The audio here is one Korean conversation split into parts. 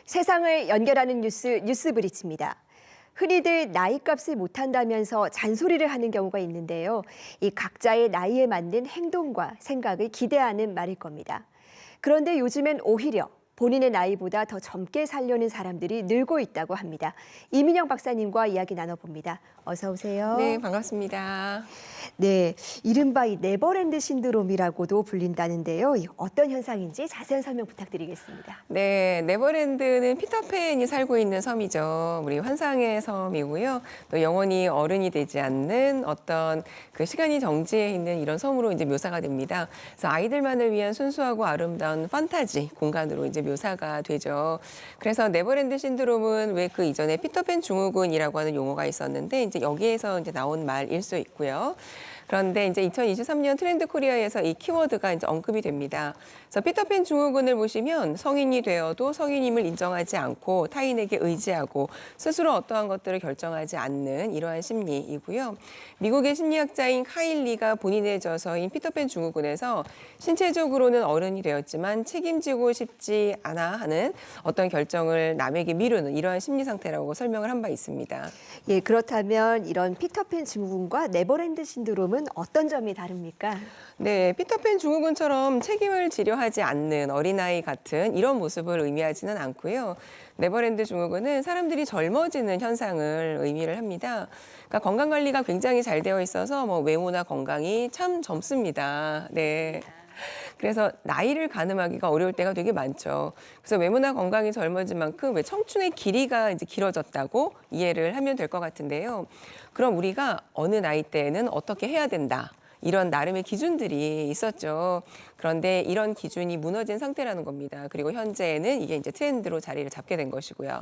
세상을 연결하는 뉴스브리치입니다. 흔히들 나이값을 못한다면서 잔소리를 하는 경우가 있는데요. 이 각자의 나이에 맞는 행동과 생각을 기대하는 말일 겁니다. 그런데 요즘엔 오히려 본인의 나이보다 더 젊게 살려는 사람들이 늘고 있다고 합니다. 이민영 박사님과 이야기 나눠봅니다. 어서 오세요. 네, 반갑습니다. 네, 이른바 이 네버랜드 신드롬이라고도 불린다는데요. 어떤 현상인지 자세한 설명 부탁드리겠습니다. 네, 네버랜드는 피터팬이 살고 있는 섬이죠. 우리 환상의 섬이고요. 또 영원히 어른이 되지 않는 어떤 그 시간이 정지해 있는 이런 섬으로 이제 묘사가 됩니다. 그래서 아이들만을 위한 순수하고 아름다운 판타지 공간으로 이제 묘사가 되죠. 그래서 네버랜드 신드롬은 왜 그 이전에 피터팬 증후군이라고 하는 용어가 있었는데 이제 여기에서 이제 나온 말일 수 있고요. 그런데 이제 2023년 트렌드 코리아에서 이 키워드가 이제 언급이 됩니다. 그래서 피터팬 증후군을 보시면 성인이 되어도 성인임을 인정하지 않고 타인에게 의지하고 스스로 어떠한 것들을 결정하지 않는 이러한 심리이고요. 미국의 심리학자인 카일리가 본인의 저서인 피터팬 증후군에서 신체적으로는 어른이 되었지만 책임지고 싶지 않아 하는 어떤 결정을 남에게 미루는 이러한 심리 상태라고 설명을 한 바 있습니다. 예, 그렇다면 이런 피터팬 증후군과 네버랜드 신드롬은 어떤 점이 다릅니까? 네, 피터팬 증후군처럼 책임을 지려 하지 않는 어린아이 같은 이런 모습을 의미하지는 않고요. 네버랜드 증후군은 사람들이 젊어지는 현상을 의미를 합니다. 그러니까 건강관리가 굉장히 잘 되어 있어서 뭐 외모나 건강이 참 젊습니다. 네. 그래서 나이를 가늠하기가 어려울 때가 되게 많죠. 그래서 외모나 건강이 젊어진 만큼 왜 청춘의 길이가 이제 길어졌다고 이해를 하면 될 것 같은데요. 그럼 우리가 어느 나이 때에는 어떻게 해야 된다. 이런 나름의 기준들이 있었죠. 그런데 이런 기준이 무너진 상태라는 겁니다. 그리고 현재는 이게 이제 트렌드로 자리를 잡게 된 것이고요.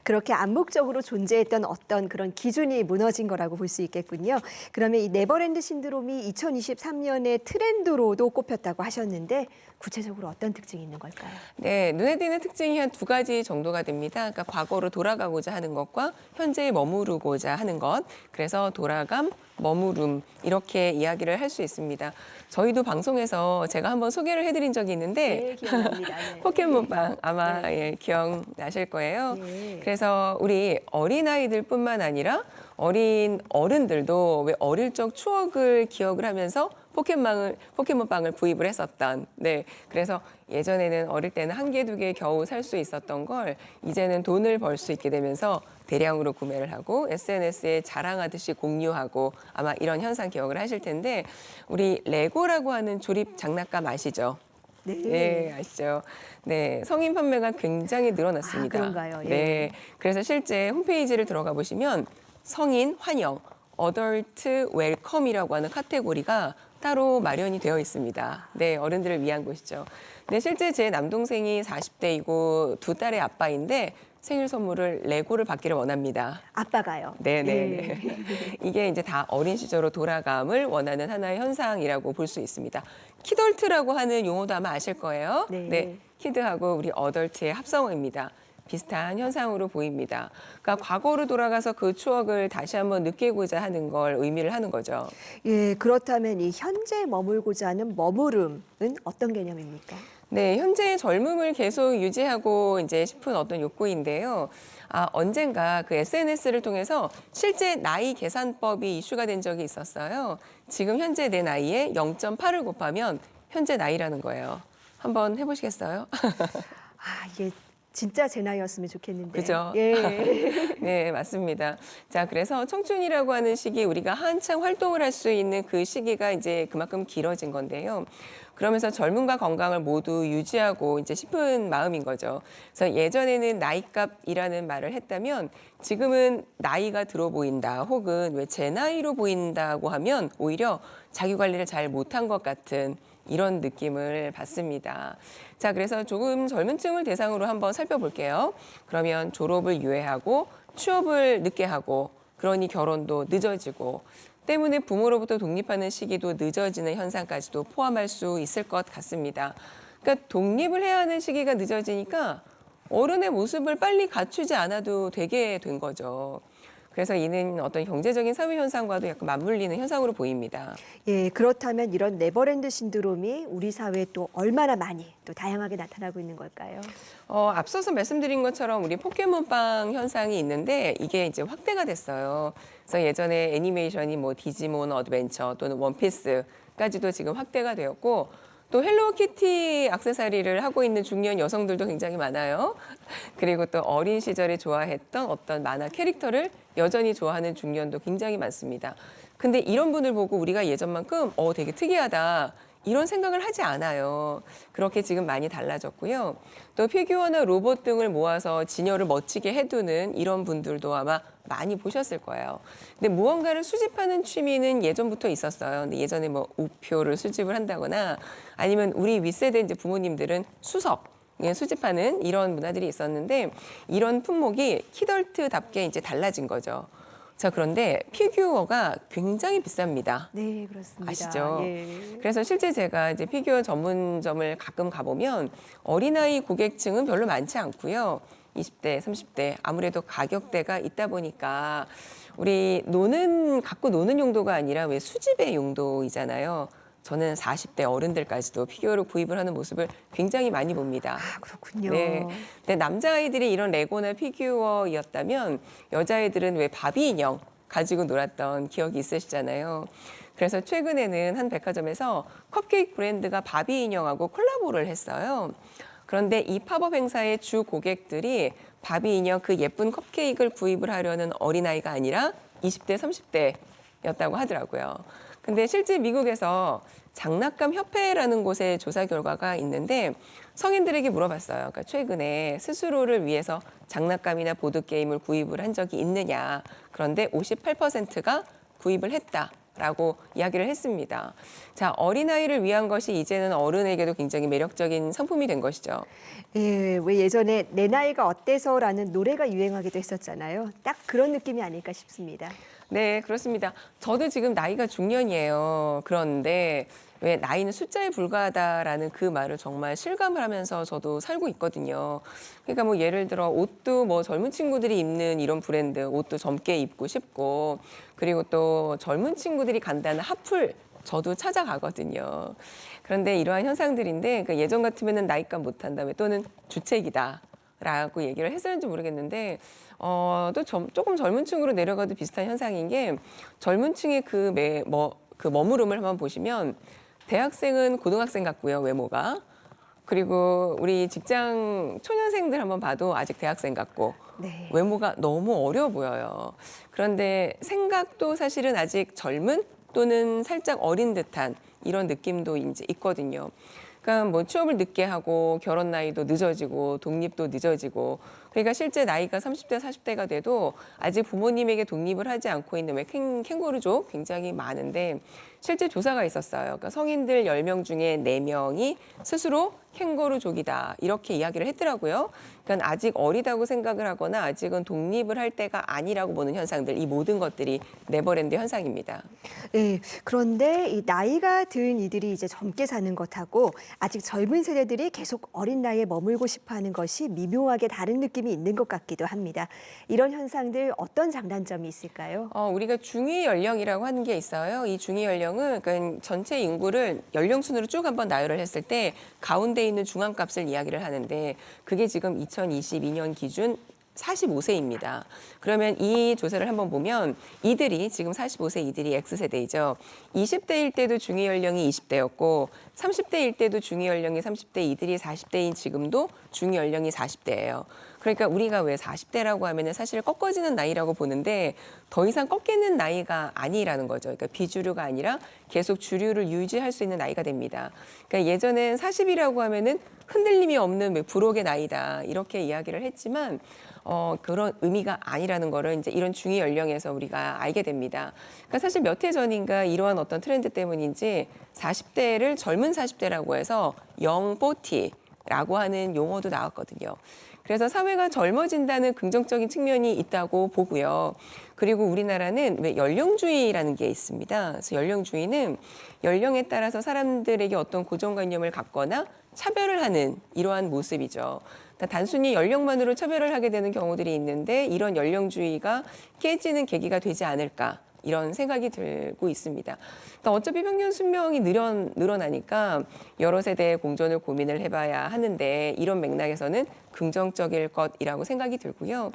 그렇게 암묵적으로 존재했던 어떤 그런 기준이 무너진 거라고 볼 수 있겠군요. 그러면 이 네버랜드 신드롬이 2023년의 트렌드로도 꼽혔다고 하셨는데 구체적으로 어떤 특징이 있는 걸까요? 네, 눈에 띄는 특징이 한 두 가지 정도가 됩니다. 그러니까 과거로 돌아가고자 하는 것과 현재에 머무르고자 하는 것. 그래서 돌아감, 머무름 이렇게 이야기를 할 수 있습니다. 저희도 방송에서 제가 한번 소개를 해드린 적이 있는데 네, 기억납니다. 네. 포켓몬빵 아마 네. 예, 기억나실 거예요. 네. 그래서 우리 어린아이들뿐만 아니라 어린 어른들도 왜 어릴 적 추억을 기억을 하면서 포켓몬빵을 구입을 했었던. 네, 그래서 예전에는 어릴 때는 한 개, 두 개 겨우 살 수 있었던 걸 이제는 돈을 벌 수 있게 되면서 대량으로 구매를 하고 SNS에 자랑하듯이 공유하고 아마 이런 현상 기억을 하실 텐데 우리 레고라고 하는 조립 장난감 아시죠? 네. 네, 아시죠? 네, 성인 판매가 굉장히 늘어났습니다. 아, 그런가요? 예. 네, 그래서 실제 홈페이지를 들어가 보시면 성인 환영, 어덜트 웰컴이라고 하는 카테고리가 따로 마련이 되어 있습니다. 네, 어른들을 위한 곳이죠. 네, 실제 제 남동생이 40대이고 두 딸의 아빠인데 생일 선물을 레고를 받기를 원합니다. 아빠가요. 네네네. 예. 이게 이제 다 어린 시절로 돌아감을 원하는 하나의 현상이라고 볼 수 있습니다. 키덜트라고 하는 용어도 아마 아실 거예요. 네. 키드하고 우리 어덜트의 합성어입니다. 비슷한 현상으로 보입니다. 그러니까 과거로 돌아가서 그 추억을 다시 한번 느끼고자 하는 걸 의미를 하는 거죠. 예, 그렇다면 이 현재 머물고자 하는 머무름은 어떤 개념입니까? 네, 현재의 젊음을 계속 유지하고 이제 싶은 어떤 욕구인데요. 언젠가 그 SNS를 통해서 실제 나이 계산법이 이슈가 된 적이 있었어요. 지금 현재 내 나이에 0.8을 곱하면 현재 나이라는 거예요. 한번 해보시겠어요? 이게 진짜 제 나이였으면 좋겠는데. 그죠? 예. 네, 맞습니다. 자, 그래서 청춘이라고 하는 시기 우리가 한창 활동을 할 수 있는 그 시기가 이제 그만큼 길어진 건데요. 그러면서 젊음과 건강을 모두 유지하고 이제 싶은 마음인 거죠. 그래서 예전에는 나이값이라는 말을 했다면 지금은 나이가 들어 보인다 혹은 왜 제 나이로 보인다고 하면 오히려 자기 관리를 잘 못한 것 같은 이런 느낌을 받습니다. 자, 그래서 조금 젊은 층을 대상으로 한번 살펴볼게요. 그러면 졸업을 유예하고 취업을 늦게 하고 그러니 결혼도 늦어지고 때문에 부모로부터 독립하는 시기도 늦어지는 현상까지도 포함할 수 있을 것 같습니다. 그러니까 독립을 해야 하는 시기가 늦어지니까 어른의 모습을 빨리 갖추지 않아도 되게 된 거죠. 그래서 이는 어떤 경제적인 사회 현상과도 약간 맞물리는 현상으로 보입니다. 예, 그렇다면 이런 네버랜드 신드롬이 우리 사회에 또 얼마나 많이 또 다양하게 나타나고 있는 걸까요? 앞서서 말씀드린 것처럼 우리 포켓몬빵 현상이 있는데 이게 이제 확대가 됐어요. 그래서 예전에 애니메이션이 뭐 디지몬 어드벤처 또는 원피스까지도 지금 확대가 되었고 또 헬로키티 액세서리를 하고 있는 중년 여성들도 굉장히 많아요. 그리고 또 어린 시절에 좋아했던 어떤 만화 캐릭터를 여전히 좋아하는 중년도 굉장히 많습니다. 근데 이런 분을 보고 우리가 예전만큼 되게 특이하다. 이런 생각을 하지 않아요. 그렇게 지금 많이 달라졌고요. 또 피규어나 로봇 등을 모아서 진열을 멋지게 해두는 이런 분들도 아마 많이 보셨을 거예요. 근데 무언가를 수집하는 취미는 예전부터 있었어요. 근데 예전에 뭐 우표를 수집을 한다거나 아니면 우리 윗세대 이제 부모님들은 수석, 수집하는 이런 문화들이 있었는데 이런 품목이 키덜트답게 이제 달라진 거죠. 자, 그런데 피규어가 굉장히 비쌉니다. 네, 그렇습니다. 아시죠? 예. 그래서 실제 제가 이제 피규어 전문점을 가끔 가보면 어린아이 고객층은 별로 많지 않고요. 20대, 30대 아무래도 가격대가 있다 보니까 우리 갖고 노는 용도가 아니라 왜 수집의 용도이잖아요. 저는 40대 어른들까지도 피규어를 구입을 하는 모습을 굉장히 많이 봅니다. 아, 그렇군요. 네. 근데 남자아이들이 이런 레고나 피규어였다면 여자아이들은 왜 바비 인형 가지고 놀았던 기억이 있으시잖아요. 그래서 최근에는 한 백화점에서 컵케이크 브랜드가 바비 인형하고 콜라보를 했어요. 그런데 이 팝업 행사의 주 고객들이 바비 인형 그 예쁜 컵케이크를 구입을 하려는 어린아이가 아니라 20대, 30대였다고 하더라고요. 근데 실제 미국에서 장난감 협회라는 곳의 조사 결과가 있는데 성인들에게 물어봤어요. 그러니까 최근에 스스로를 위해서 장난감이나 보드게임을 구입을 한 적이 있느냐. 그런데 58%가 구입을 했다라고 이야기를 했습니다. 자, 어린아이를 위한 것이 이제는 어른에게도 굉장히 매력적인 상품이 된 것이죠. 예, 왜 예전에 내 나이가 어때서라는 노래가 유행하기도 했었잖아요. 딱 그런 느낌이 아닐까 싶습니다. 네, 그렇습니다. 저도 지금 나이가 중년이에요. 그런데 왜 나이는 숫자에 불과하다라는 그 말을 정말 실감을 하면서 저도 살고 있거든요. 그러니까 뭐 예를 들어 옷도 뭐 젊은 친구들이 입는 이런 브랜드 옷도 젊게 입고 싶고 그리고 또 젊은 친구들이 간다는 핫플 저도 찾아가거든요. 그런데 이러한 현상들인데 그 예전 같으면은 나이값 못한다며 또는 주책이다라고 얘기를 했었는지 모르겠는데 또 조금 젊은 층으로 내려가도 비슷한 현상인 게 젊은 층의 그 머무름을 한번 보시면 대학생은 고등학생 같고요, 외모가. 그리고 우리 직장 초년생들 한번 봐도 아직 대학생 같고 네. 외모가 너무 어려 보여요. 그런데 생각도 사실은 아직 젊은 또는 살짝 어린 듯한 이런 느낌도 이제 있거든요. 그러니까 뭐 취업을 늦게 하고 결혼 나이도 늦어지고 독립도 늦어지고 그러니까 실제 나이가 30대, 40대가 돼도 아직 부모님에게 독립을 하지 않고 있는 왜 캥거루족 굉장히 많은데 실제 조사가 있었어요. 그러니까 성인들 10명 중에 4명이 스스로 캥거루족이다 이렇게 이야기를 했더라고요. 그러니까 아직 어리다고 생각을 하거나 아직은 독립을 할 때가 아니라고 보는 현상들 이 모든 것들이 네버랜드 현상입니다. 네, 그런데 이 나이가 든 이들이 이제 젊게 사는 것하고 아직 젊은 세대들이 계속 어린 나이에 머물고 싶어하는 것이 미묘하게 다른 느낌이 있는 것 같기도 합니다. 이런 현상들 어떤 장단점이 있을까요? 우리가 중위 연령이라고 하는 게 있어요. 이 중위 연령은 그러니까 전체 인구를 연령 순으로 쭉 한번 나열을 했을 때 가운데 있는 중앙값을 이야기를 하는데 그게 지금 2022년 기준 45세입니다. 그러면 이 조사를 한번 보면 이들이 지금 45세 이들이 X세대이죠. 20대일 때도 중위 연령이 20대였고 30대일 때도 중위 연령이 30대 이들이 40대인 지금도 중위 연령이 40대예요. 그러니까 우리가 왜 40대라고 하면은 사실 꺾어지는 나이라고 보는데 더 이상 꺾이는 나이가 아니라는 거죠. 그러니까 비주류가 아니라 계속 주류를 유지할 수 있는 나이가 됩니다. 그러니까 예전엔 40이라고 하면은 흔들림이 없는 불혹의 나이다 이렇게 이야기를 했지만 그런 의미가 아니라는 거를 이제 이런 중위 연령에서 우리가 알게 됩니다. 그러니까 사실 몇 해 전인가 이러한 어떤 트렌드 때문인지 40대를 젊은 40대라고 해서 영포티라고 하는 용어도 나왔거든요. 그래서 사회가 젊어진다는 긍정적인 측면이 있다고 보고요. 그리고 우리나라는 왜 연령주의라는 게 있습니다. 그래서 연령주의는 연령에 따라서 사람들에게 어떤 고정관념을 갖거나 차별을 하는 이러한 모습이죠. 단순히 연령만으로 차별을 하게 되는 경우들이 있는데 이런 연령주의가 깨지는 계기가 되지 않을까 이런 생각이 들고 있습니다. 어차피 평균 수명이 늘어나니까 여러 세대의 공존을 고민을 해봐야 하는데 이런 맥락에서는 긍정적일 것이라고 생각이 들고요.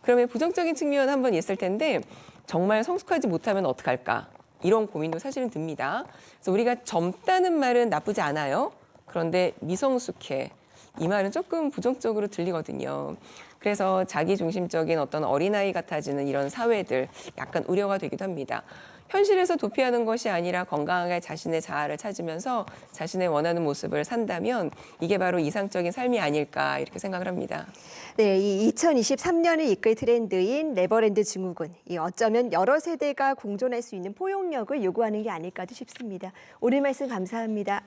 그러면 부정적인 측면 한번 있을 텐데 정말 성숙하지 못하면 어떡할까? 이런 고민도 사실은 듭니다. 그래서 우리가 젊다는 말은 나쁘지 않아요. 그런데 미성숙해. 이 말은 조금 부정적으로 들리거든요. 그래서 자기중심적인 어떤 어린아이 같아지는 이런 사회들 약간 우려가 되기도 합니다. 현실에서 도피하는 것이 아니라 건강하게 자신의 자아를 찾으면서 자신의 원하는 모습을 산다면 이게 바로 이상적인 삶이 아닐까 이렇게 생각을 합니다. 네, 이 2023년을 이끌 트렌드인 네버랜드 증후군, 이 어쩌면 여러 세대가 공존할 수 있는 포용력을 요구하는 게 아닐까도 싶습니다. 오늘 말씀 감사합니다.